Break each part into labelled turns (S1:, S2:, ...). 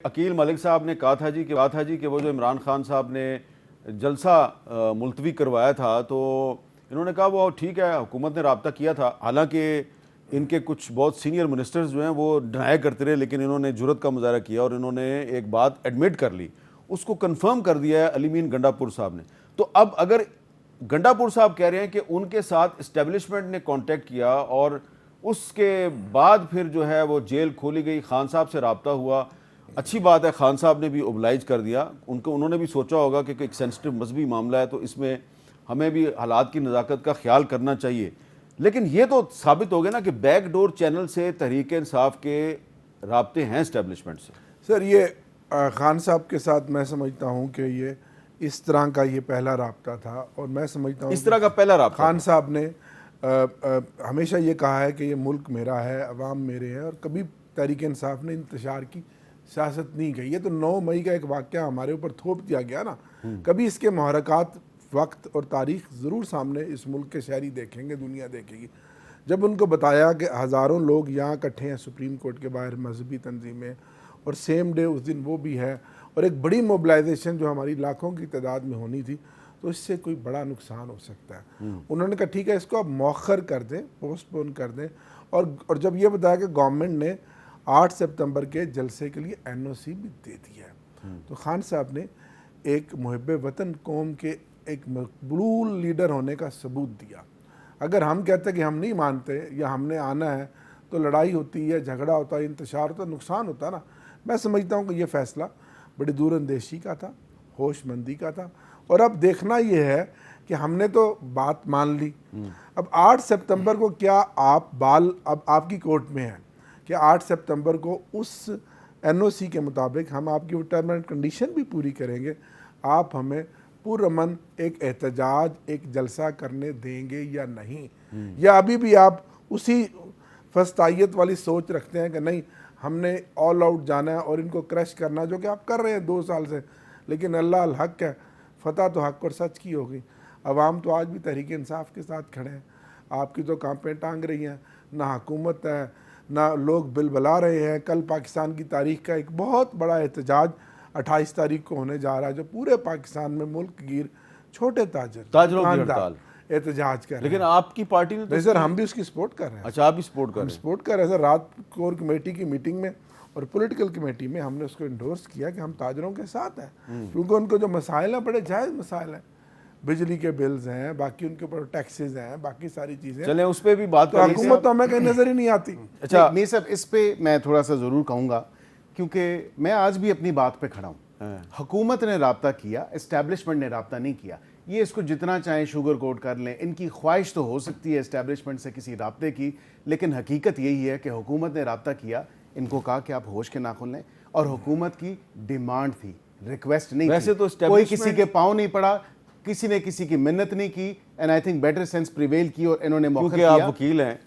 S1: अकील मलिक साहब ने कहा था जी कि वो जो इमरान खान साहब ने जलसा मुलतवी करवाया था, तो इन्होंने कहा वो ठीक है, हुकूमत ने रब्ता किया था। हालांकि इनके कुछ बहुत सीनियर मिनिस्टर्स जो हैं वो डिनाई करते रहे, लेकिन इन्होंने जुर्रत का मुजाहरा किया और इन्होंने एक बात एडमिट कर ली, उसको कंफर्म कर दिया है अली मीन गंडापुर साहब ने। तो अब अगर गंडापुर साहब कह रहे हैं कि उनके साथ इस्टेब्लिशमेंट ने कांटेक्ट किया और उसके बाद फिर जो है वो जेल खोली गई, खान साहब से रब्ता हुआ, अच्छी बात है, खान साहब ने भी ओबलाइज कर दिया उनको। उन्होंने भी सोचा होगा कि एक सेंसिटिव मजहबी मामला है, तो इसमें हमें भी हालात की नज़ाकत का ख्याल करना चाहिए। लेकिन ये तो साबित हो गया ना कि बैकडोर चैनल से तहरीक इंसाफ के राब्ते हैं इस्टेब्लिशमेंट से।
S2: सर, ये खान साहब के साथ मैं समझता हूँ कि ये इस तरह का ये पहला राब्ता था, और मैं समझता हूँ
S1: इस तरह का पहला राब्ता
S2: खान साहब ने हमेशा ये कहा है कि ये मुल्क मेरा है, अवाम मेरे हैं, और कभी तहरीक इंसाफ ने इंतशार की सियासत नहीं की। ये तो 9 मई का एक वाक़या हमारे ऊपर थोप दिया गया ना, कभी इसके महरक़ात, वक्त और तारीख ज़रूर सामने इस मुल्क के शहरी देखेंगे, दुनिया देखेगी। जब उनको बताया कि हज़ारों लोग यहाँ इकट्ठे हैं सुप्रीम कोर्ट के बाहर, मजहबी तंजीमें, और सेम डे उस दिन वो भी है, और एक बड़ी मोबिलाइजेशन जो हमारी लाखों की तादाद में होनी थी, तो इससे कोई बड़ा नुकसान हो सकता है। उन्होंने कहा ठीक है, इसको आप मौखर कर दें, पोस्टपोन कर दें। और जब ये बताया कि गवर्नमेंट ने 8 सितंबर के जलसे के लिए NOC भी दे दिया है, तो खान साहब ने एक मुहिब वतन कौम के एक मकबूल लीडर होने का सबूत दिया। अगर हम कहते कि हम नहीं मानते या हमने आना है, तो लड़ाई होती है, झगड़ा होता है, इंतशार होता है, नुकसान होता है ना। मैं समझता हूँ कि ये फ़ैसला बड़ी दूरअंदेशी का था, होशमंदी का था, और अब देखना ये है कि हमने तो बात मान ली। अब 8 सितंबर को क्या अब आपकी कोर्ट में है कि 8 सितंबर को उस NOC के मुताबिक हम आपकी वो टर्म एंड कंडीशन भी पूरी करेंगे, आप हमें पुरअमन एक एहतजाज, एक जलसा करने देंगे या नहीं, या अभी भी आप उसी फस्तायत वाली सोच रखते हैं कि नहीं, हमने ऑल आउट जाना है और इनको क्रश करना, जो कि आप कर रहे हैं 2 साल से। लेकिन अल्लाह अल हक है, फतह तो हक और सच की होगी। अवाम तो आज भी तहरीक इंसाफ के साथ खड़े हैं, आपकी तो कांपें टांग रही हैं, ना हुकूमत है, ना लोग बिल बला रहे हैं। कल पाकिस्तान की तारीख का एक बहुत बड़ा एहतजाज 28 तारीख को होने जा रहा है, जो पूरे पाकिस्तान में मुल्क गिर छोटे
S1: ताजरों की हड़ताल
S2: एहतजाज कर रहे हैं।
S1: लेकिन आपकी पार्टी ने
S2: तो सर, हम भी उसकी सपोर्ट कर रहे हैं।
S1: अच्छा, आप भी सपोर्ट कर रहे हैं?
S2: सपोर्ट कर रहे हैं सर। रात कोर कमेटी की मीटिंग में और पॉलिटिकल कमेटी में हमने उसको इंडोर्स किया कि हम ताजरों के साथ हैं, क्योंकि उनको जो मसाइल हैं बड़े जायज़ मसाइल हैं। बिजली के बिल्स हैं, बाकी उनके ऊपर टैक्सेस हैं, बाकी सारी चीज़ें।
S1: चलें उस पर भी बात
S2: तो हुकूमत तो हमें कहीं नज़र ही नहीं आती।
S3: अच्छा मीर साहब, इस पे मैं थोड़ा सा ज़रूर कहूँगा, क्योंकि मैं आज भी अपनी बात पे खड़ा हूँ। हुकूमत ने राब्ता किया, इस्टेब्लिशमेंट ने राब्ता नहीं किया। ये इसको जितना चाहें शुगर कोट कर लें, इनकी ख्वाहिश तो हो सकती है इस्टेब्लिशमेंट से किसी राब्ते की, लेकिन हकीकत यही है कि हुकूमत ने राब्ता किया, इनको कहा कि आप होश के नाखुन लें, और हुकूमत की डिमांड थी, रिक्वेस्ट नहीं।
S1: वैसे
S3: थी।
S1: तो
S3: कोई किसी के पाँव नहीं पड़ा, किसी ने किसी की मिन्नत नहीं की, and I think better sense prevail की, और इन्होंने मौका
S1: क्योंकि आप वकील हैं,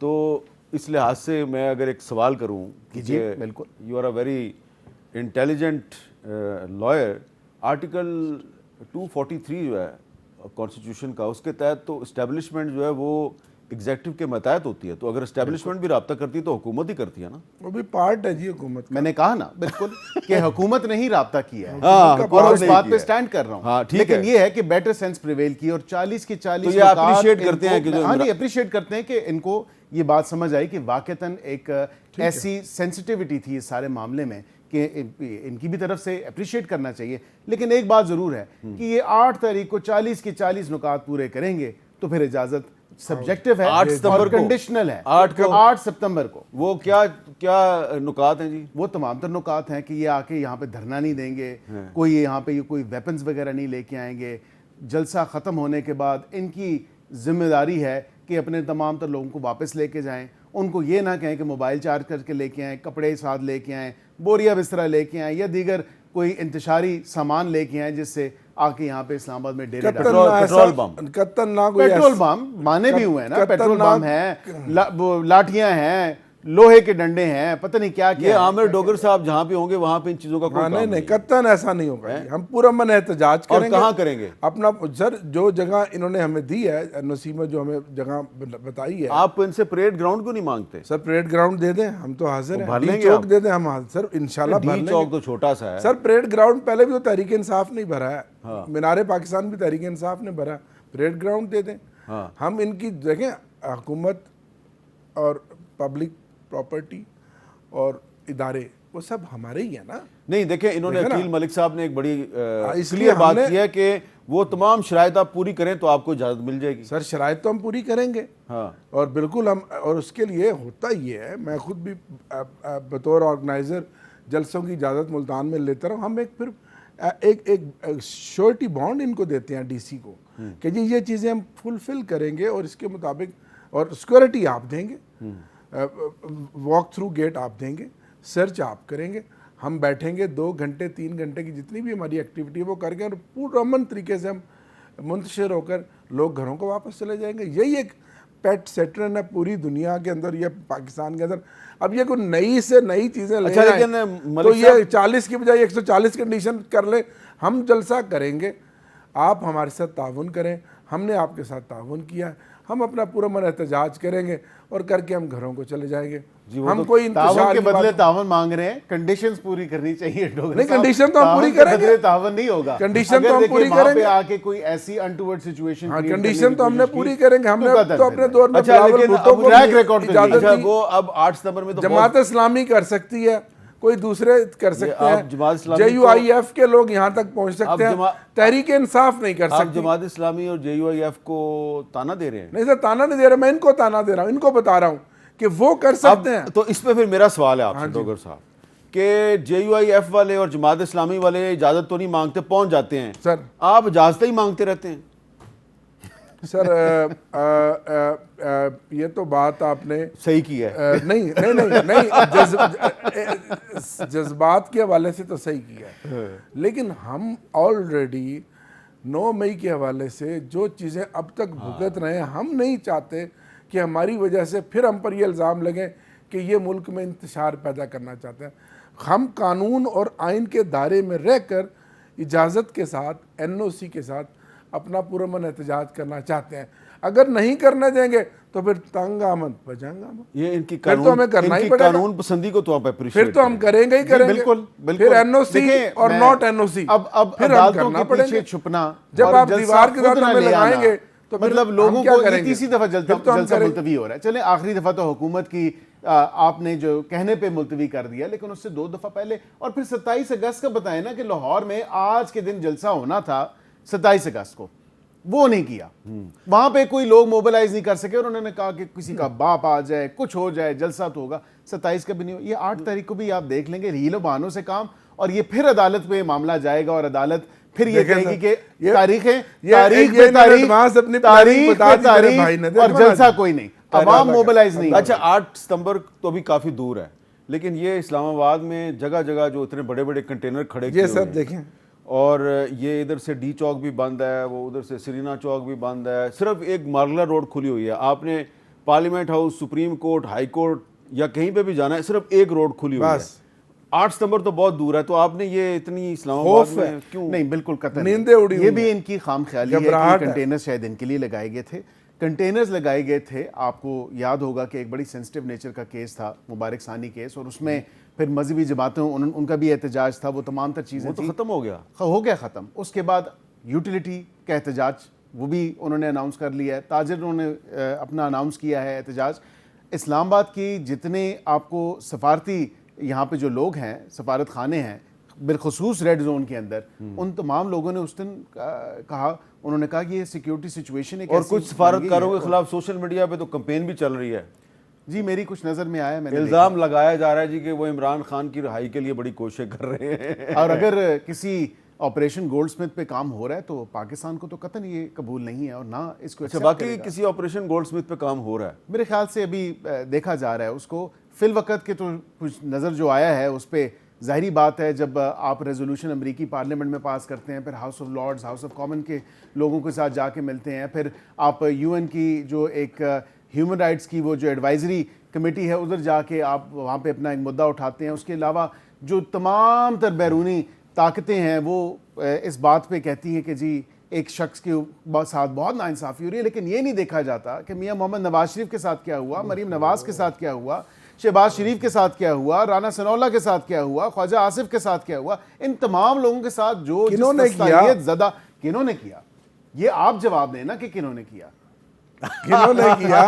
S1: तो इस लिहाज से मैं अगर एक सवाल करूं,
S3: कीजिए। बिल्कुल,
S1: you are a very intelligent lawyer. Article 243 जो है कॉन्स्टिट्यूशन का, उसके तहत तो इस्टेब्लिशमेंट जो है वो एग्जेक्टिव के मतहत होती है, तो अगर इस्टेब्लिशमेंट भी राब्ता करती है तो हुकूमत ही करती है ना।
S2: वो भी पार्ट है जी हुकूमत का।
S3: मैंने कहा ना बिल्कुल कि हुकूमत ने ही राब्ता किया है,
S1: हाँ,
S3: और उस बात पे स्टैंड कर रहा हूँ।
S1: हाँ, ठीक
S3: लेकिन
S1: है।
S3: ये है कि बेटर सेंस प्रिवेल की, और 40 के 40
S1: तो ये appreciate करते हैं कि जो
S3: हाँ, नहीं अप्रिशिएट करते हैं कि इनको ये बात समझ आई कि वाकईतन एक ऐसी सेंसिटिविटी थी इस सारे मामले में कि इनकी भी तरफ से अप्रिशिएट करना चाहिए। लेकिन एक बात जरूर है कि ये 8 तारीख को 40 के 40 नुकात पूरे करेंगे, तो फिर इजाजत सब्जेक्टिव है,
S1: 8 सितंबर
S3: और
S1: को
S3: कंडीशनल है।
S1: 8
S3: सितंबर को
S1: वो क्या नुकात हैं जी?
S3: वो तमाम तर नुकात हैं कि ये आके यहाँ पे धरना नहीं देंगे, कोई यहाँ पे कोई वेपन्स वगैरह नहीं लेके आएंगे। जलसा ख़त्म होने के बाद इनकी जिम्मेदारी है कि अपने तमाम तर लोगों को वापस लेके जाएं। उनको ये ना कहें कि मोबाइल चार्ज करके लेके आएँ, कपड़े साथ लेके आएँ, बोरिया बिस्तरा लेके आएँ, या दीगर कोई इंतशारी सामान लेके आएँ जिससे आके यहाँ पे इस्लामाबाद में डेरे
S1: पेट्रोल बम
S3: माने भी हुए हैं ना, पेट्रोल बम है, लाठियां हैं, लोहे के डंडे हैं, पता नहीं क्या
S1: ये
S3: क्या है।
S1: आमिर डोगर साहब जहाँ पे होंगे वहां पे इन चीजों का कोई
S2: हाँ,
S1: काम
S2: नहीं नहीं,
S1: है।
S2: कत्तन ऐसा नहीं होगा जी। हम पूरा मन एहतजाज
S1: और
S2: करेंगे।
S1: कहाँ करेंगे?
S2: अपना सर, जो जगह इन्होंने हमें दी है एनओसी में, जो हमें जगह बताई है,
S1: आप इनसे परेड ग्राउंड क्यों नहीं मांगते?
S2: सर परेड ग्राउंड दे दें, हम तो हाजिर हैं।
S1: भर
S2: डी
S1: लेंगे
S2: चौक
S1: आप?
S2: दे दें, हम हाजिर सर, इंशाल्लाह भर
S1: डी
S2: लेंगे।
S1: चौक तो छोटा सा है
S2: सर परेड ग्राउंड पहले भी तो तहरीक इंसाफ नहीं भरा है, मीनारे पाकिस्तान भी तहरीक इंसाफ ने भरा। परेड ग्राउंड दे दें। हम इनकी देखें, हुकूमत और पब्लिक प्रॉपर्टी और इदारे वो सब हमारे ही है ना।
S1: नहीं देखें, इन्होंने
S2: देखें ना।
S1: अकील मलिक साहब ने एक बड़ी
S2: इसलिए
S1: क्लियर बात
S2: हमने-
S1: की है कि वो तमाम शराइत आप पूरी करें तो आपको इजाजत मिल जाएगी।
S2: सर शराइत तो हम पूरी करेंगे।
S1: हाँ,
S2: और बिल्कुल हम, और उसके लिए होता ये है, मैं खुद भी बतौर ऑर्गेनाइज़र जलसों की इजाज़त मुल्तान में लेता रहा हूँ। हम एक फिर एक श्योरिटी बॉन्ड इनको देते हैं डीसी को कि जी ये चीज़ें हम फुलफिल करेंगे और इसके मुताबिक, और सिक्योरिटी आप देंगे, वॉक थ्रू गेट आप देंगे, सर्च आप करेंगे, हम बैठेंगे 2 घंटे 3 घंटे की जितनी भी हमारी एक्टिविटी है वो करके, और पूरा अमन तरीके से हम मुंतशिर होकर लोग घरों को वापस चले जाएंगे। यही एक पेट सेटरन है पूरी दुनिया के अंदर या पाकिस्तान के अंदर। अब ये कोई नई से नई चीज़ें ले
S1: अच्छा,
S2: आए,
S1: लेकिन
S2: तो
S1: मलिक
S2: ये 40 की बजाय 140 कंडीशन कर ले। हम जलसा करेंगे, आप हमारे साथ ताउन करें, हमने आपके साथ ताउन किया है, हम अपना पूरा मन एहतजाज करेंगे और करके हम घरों को चले जाएंगे। हम कोई
S3: तावन
S2: इंतजार
S3: के
S2: की
S3: बदले
S2: बात-
S3: तावन मांग रहे हैं, कंडीशंस पूरी करनी चाहिए डोगर
S2: नहीं,
S3: साहब।
S2: condition तो हम
S3: तावन
S2: पूरी
S3: के
S2: करेंगे।
S3: बदले तावन नहीं होगा।
S2: कंडीशन
S3: अगर
S2: तो हम
S3: देखिए
S2: पूरी
S3: वहाँ पे
S2: करेंगे।
S3: आके कोई ऐसी अनटूवर्ड सिचुएशन
S2: हाँ, कंडीशन तो हमने पूरी करेंगे। हमने
S3: कतल
S2: तो अपने
S3: फिर
S2: दौर में
S1: अच्छा,
S2: बिलावल
S1: लेकिन
S2: भुट्टो
S1: अब
S2: को
S3: ट्रैक
S2: भी
S3: रिकॉर्ड तो
S2: इजाजत
S1: अच्छा
S2: दी।
S1: वो अब 8 सितंबर में तो
S2: जमात इस्लामी कर सकती है, कोई दूसरे कर सकते
S1: आप जमात
S2: हैं,
S1: इस्लामी को-
S2: JUIF के लोग यहाँ तक पहुँच
S1: आप
S2: सकते हैं,
S1: जमा-
S2: तहरीक इंसाफ नहीं कर
S1: आप
S2: सकती।
S1: जमात इस्लामी और JUIF को ताना दे रहे हैं।
S2: नहीं सर, ताना नहीं दे रहा, मैं इनको ताना दे रहा हूँ, इनको बता रहा हूँ कि वो कर सकते हैं।
S1: तो इस पे फिर मेरा सवाल है आपसे डोगर साहब कि JUIF वाले और जमात इस्लामी वाले इजाजत तो नहीं मांगते, पहुंच जाते हैं,
S2: सर
S1: आप इजाजतें ही मांगते रहते हैं।
S2: सर ये तो बात आपने
S1: सही की है।
S2: नहीं नहीं नहीं नहीं, जज्बात के हवाले से तो सही किया है, लेकिन हम ऑलरेडी 9 मई के हवाले से जो चीज़ें अब तक भुगत रहे हैं, हम नहीं चाहते कि हमारी वजह से फिर हम पर ये इल्ज़ाम लगे कि ये मुल्क में इंतशार पैदा करना चाहते हैं। हम कानून और आइन के दायरे में रहकर इजाज़त के साथ, NOC के साथ अपना पूरा मन एहतजाज करना चाहते हैं। अगर नहीं करने देंगे तो फिर तंग आमद बजाएंगा हम।
S1: ये इनकी
S2: फिर तो हमें करना ही
S1: इनकी
S2: पड़ेगा।
S1: कानून पसंदी को तो आप अप्रिशिएट
S2: फिर तो हम करेंगे ही करेंगे।
S3: बिल्कुल बिल्कुल।
S2: फिर NOC
S3: देखिए,
S2: और
S3: मैं-
S2: नॉट NOC
S3: अब
S2: फिर हम
S3: अदालतों
S2: करना
S3: के पीछे
S2: पड़ेगा।
S3: छुपना,
S2: जब
S3: और
S2: आप
S3: जलसा
S2: दीवार के
S3: खुद
S2: साथ
S3: ना
S2: हमें
S3: ले आना,
S2: लगाएंगे तो फिर
S3: मतलब
S2: हम
S3: लोगों
S2: क्या
S3: को ये
S2: करेंगे?
S3: तीसरी दफा
S2: फिर तो हम
S3: जलसा
S2: करेंगे।
S3: मुलतवी हो रहा है। चले आखिरी दफा तो हुकूमत की आपने जो कहने पे मुलतवी कर दिया, लेकिन उससे 2 दफा पहले, और फिर 27 अगस्त का बताए ना कि लाहौर में आज के दिन जलसा होना था 27 अगस्त को, वो नहीं किया। वहां पे कोई लोग मोबिलाइज नहीं कर सके और उन्होंने कहा कि किसी का बाप आ जाए, कुछ हो जाए, जलसा तो होगा। 27 का भी नहीं हो। ये 8 तारीख को भी आप देख लेंगे, हीलो बहानों से काम, और ये फिर अदालत पे मामला जाएगा और अदालत फिर ये
S2: देखें
S3: कहेगी
S2: सर,
S3: कि
S2: ये-
S3: तारीख है,
S2: ये-
S3: तारीख
S2: ये
S3: पे
S2: इन्होंने
S3: तारीख,
S2: advance अपनी
S3: तारीख
S2: planning बता
S3: पे
S2: दी मेरे
S3: तारीख,
S2: भाई ने।
S3: और
S2: देखो ना
S3: जलसा
S2: जी।
S3: कोई नहीं,
S2: अल्लाह
S3: अवाम
S2: का-
S3: मोबिलाइज नहीं।
S1: अच्छा, 8 सितंबर तो अभी काफी दूर है, लेकिन ये इस्लामाबाद में जगह जगह जो इतने बड़े बड़े कंटेनर खड़े किए
S2: ये
S1: हुए
S2: सब
S1: हैं,
S2: देखें,
S1: और ये इधर से डी चौक भी बंद है, वो उधर से सरीना चौक भी बंद है, सिर्फ एक मार्गला रोड खुली हुई है। आपने parliament house, supreme court, high court या कहीं पे भी जाना है, सिर्फ एक रोड खुली हुई है।
S2: बस।
S1: 8 सितंबर तो बहुत दूर है, तो आपने ये इतनी इस्लामाबाद
S2: खौफ
S1: में
S2: है।
S1: क्यों?
S3: नहीं, बिल्कुल कतई
S2: नींदें उड़ी
S3: ये
S2: हुई
S3: भी
S2: हैं।
S3: इनकी खाम ख्याली है कि
S2: घबराहट है।
S3: कंटेनर शायद इनके लिए लगाए गए थे। कंटेनर्स लगाए गए थे, आपको याद होगा कि एक बड़ी सेंसिटिव नेचर का केस था, मुबारक सानी केस, और उसमें फिर मजहबी जमातें, उनका भी एहतजाज था, वो तमाम तर चीज़ें
S1: वो तो
S3: थी।
S1: खत्म हो गया।
S3: हो गया ख़त्म। उसके बाद यूटिलिटी का एहतजाज वो भी उन्होंने अनाउंस कर लिया है, ताजिरों ने अपना अनाउंस किया है एहतजाज। इस्लामाबाद की जितने आपको सफारती यहाँ पे जो लोग हैं, सफारत खाने हैं बिलखसूस रेड जोन के अंदर, उन तमाम लोगों ने उस दिन कहा, उन्होंने कहा कि ये सिक्योरिटी सिचुएशन है।
S1: और कुछ सफारतकारों के खिलाफ सोशल मीडिया पे तो कैंपेन भी चल रही है।
S3: जी, मेरी कुछ नज़र में आया, मैंने
S1: इल्जाम लगाया जा रहा है जी कि वो इमरान खान की रिहाई के लिए बड़ी कोशिश कर रहे हैं।
S3: देखा। और अगर किसी ऑपरेशन गोल्डस्मिथ पे काम हो रहा है तो पाकिस्तान को तो कतई ये कबूल नहीं है और ना इसको
S1: अच्छा,
S3: accept
S1: बाकी
S3: करेगा।
S1: किसी ऑपरेशन गोल्डस्मिथ पे काम हो रहा है?
S3: मेरे ख्याल से अभी देखा जा रहा है उसको। फिल वक़्त के तो कुछ नज़र जो आया है उस पर ज़ाहिरी बात है, जब आप रेजोल्यूशन अमरीकी पार्लियामेंट में पास करते हैं, फिर House of Lords, House of Common के लोगों के साथ जाके मिलते हैं, फिर आप UN की जो एक ह्यूमन राइट्स की वो जो एडवाइजरी कमेटी है, उधर जाके आप वहाँ पे अपना एक मुद्दा उठाते हैं। उसके अलावा जो तमाम तर बैरूनी ताकतें हैं वो इस बात पे कहती हैं कि जी एक शख्स के साथ बहुत नाइंसाफ़ी हो रही है, लेकिन ये नहीं देखा जाता कि मियाँ मोहम्मद नवाज शरीफ के साथ क्या हुआ, मरीम नवाज के साथ क्या हुआ, शहबाज शरीफ के साथ क्या हुआ, राना सनौल्ला के साथ क्या हुआ, ख्वाजा आसिफ के साथ क्या हुआ, इन तमाम लोगों के साथ जो
S2: किन्होंने
S3: किया, ये आप जवाब दें ना कि किन्होंने किया।
S2: किन्होंने किया